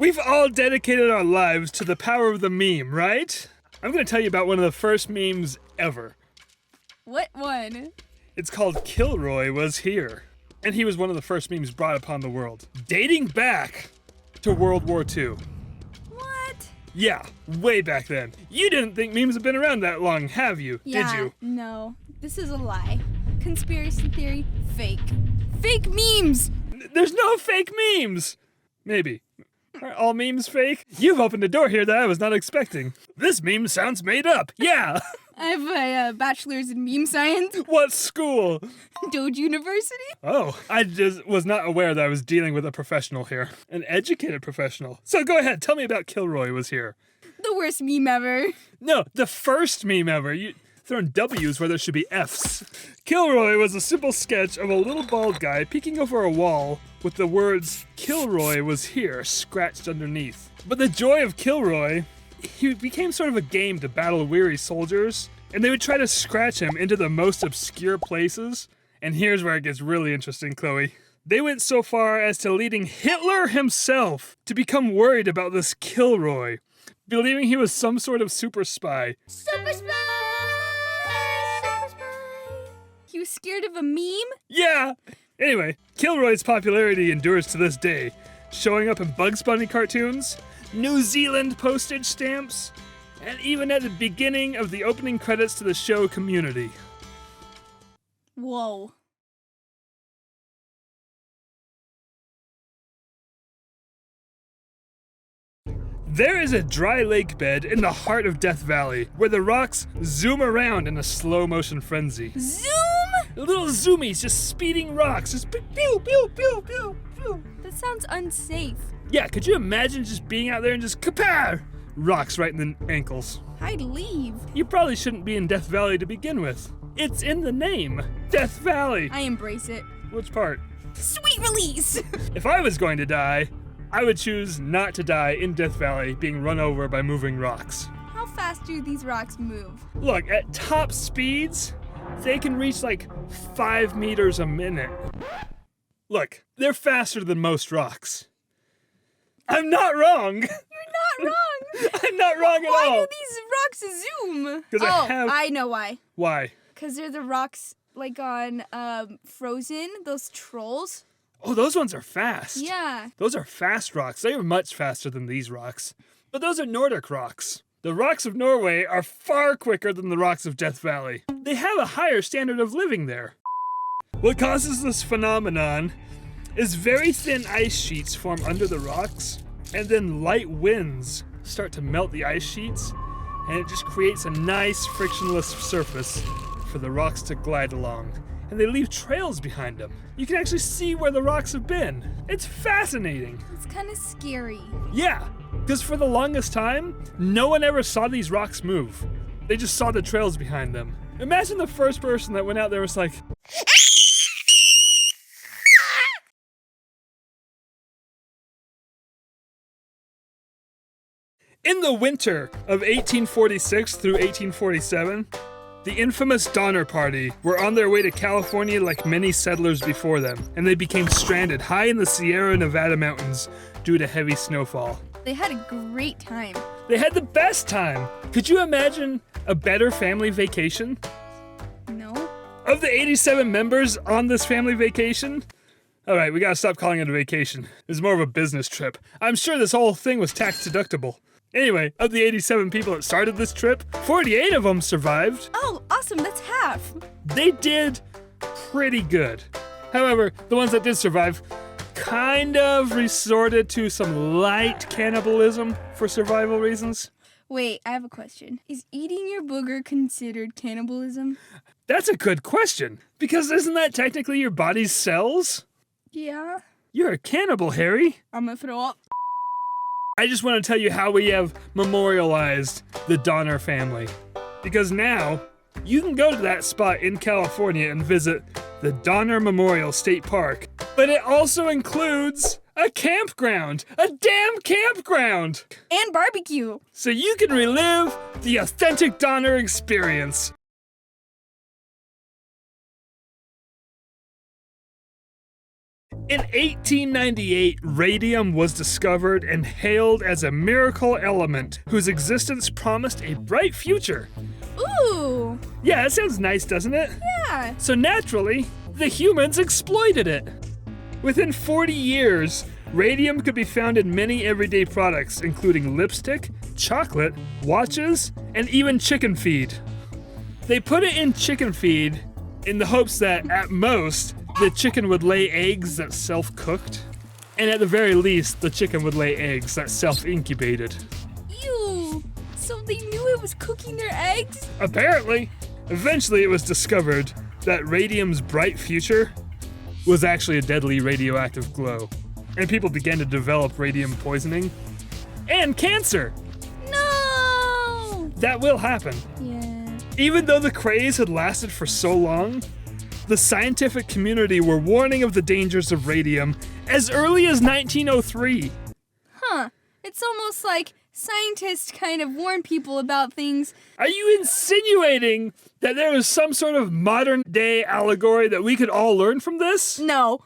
We've all dedicated our lives to the power of the meme, right? I'm gonna tell you about one of the first memes ever. What one? It's called Kilroy Was Here. And he was one of the first memes brought upon the world, dating back to World War II. What? Yeah, way back then. You didn't think memes have been around that long, have you? Yeah, Did you? No. This is a lie. Conspiracy theory, fake. Fake memes! There's no fake memes! Maybe. Are all memes fake? You've opened a door here that I was not expecting. This meme sounds made up. Yeah! I have a bachelor's in meme science. What school? Doge University? Oh, I just was not aware that I was dealing with a professional here. An educated professional. So go ahead, tell me about Kilroy Was Here. The worst meme ever. No, the first meme ever. You throwing W's where there should be F's. Kilroy was a simple sketch of a little bald guy peeking over a wall with the words, "Kilroy was here," scratched underneath. But the joy of Kilroy, he became sort of a game to battle weary soldiers, and they would try to scratch him into the most obscure places. And here's where it gets really interesting, Chloe. They went so far as to leading Hitler himself to become worried about this Kilroy, believing he was some sort of super spy. Super spy! Super spy! You scared of a meme? Yeah! Anyway, Kilroy's popularity endures to this day, showing up in Bugs Bunny cartoons, New Zealand postage stamps, and even at the beginning of the opening credits to the show Community. Whoa. There is a dry lake bed in the heart of Death Valley, where the rocks zoom around in a slow motion frenzy. Zoom? Little zoomies just speeding rocks, just pew, pew, pew, pew, pew, pew. That sounds unsafe. Yeah, could you imagine just being out there and just kapow! Rocks right in the ankles. I'd leave. You probably shouldn't be in Death Valley to begin with. It's in the name, Death Valley. I embrace it. Which part? Sweet release! If I was going to die, I would choose not to die in Death Valley being run over by moving rocks. How fast do these rocks move? Look, at top speeds, they can reach like 5 meters a minute. Look, they're faster than most rocks. I'm not wrong. You're not wrong. I'm not wrong at all. Why do these rocks zoom? 'Cause I know why. Why? Because they're the rocks like on Frozen, those trolls. Oh, those ones are fast. Yeah. Those are fast rocks. They are much faster than these rocks. But those are Nordic rocks. The rocks of Norway are far quicker than the rocks of Death Valley. They have a higher standard of living there. What causes this phenomenon is very thin ice sheets form under the rocks, and then light winds start to melt the ice sheets, and it just creates a nice frictionless surface for the rocks to glide along. And they leave trails behind them. You can actually see where the rocks have been. It's fascinating. It's kind of scary. Yeah, because for the longest time, no one ever saw these rocks move. They just saw the trails behind them. Imagine the first person that went out there was like, in the winter of 1846 through 1847, the infamous Donner Party were on their way to California like many settlers before them, and they became stranded high in the Sierra Nevada mountains due to heavy snowfall. They had a great time. They had the best time! Could you imagine a better family vacation? No? Of the 87 members on this family vacation? Alright, we gotta stop calling it a vacation. It was more of a business trip. I'm sure this whole thing was tax deductible. Anyway, of the 87 people that started this trip, 48 of them survived. Oh, awesome, that's half. They did pretty good. However, the ones that did survive kind of resorted to some light cannibalism for survival reasons. Wait, I have a question. Is eating your booger considered cannibalism? That's a good question, because isn't that technically your body's cells? Yeah. You're a cannibal, Harry. I'm gonna throw up. I just want to tell you how we have memorialized the Donner family. Because now, you can go to that spot in California and visit the Donner Memorial State Park. But it also includes a campground! A damn campground! And barbecue. So you can relive the authentic Donner experience. In 1898, radium was discovered and hailed as a miracle element whose existence promised a bright future. Ooh. Yeah, that sounds nice, doesn't it? Yeah. So naturally, the humans exploited it. Within 40 years, radium could be found in many everyday products, including lipstick, chocolate, watches, and even chicken feed. They put it in chicken feed in the hopes that, at most, the chicken would lay eggs that self-cooked, and at the very least, the chicken would lay eggs that self-incubated. Ew. So they knew it was cooking their eggs? Apparently, eventually it was discovered that radium's bright future was actually a deadly radioactive glow, and people began to develop radium poisoning and cancer. No! That will happen. Yeah. Even though the craze had lasted for so long, the scientific community were warning of the dangers of radium as early as 1903. Huh. It's almost like scientists kind of warn people about things. Are you insinuating that there is some sort of modern day allegory that we could all learn from this? No.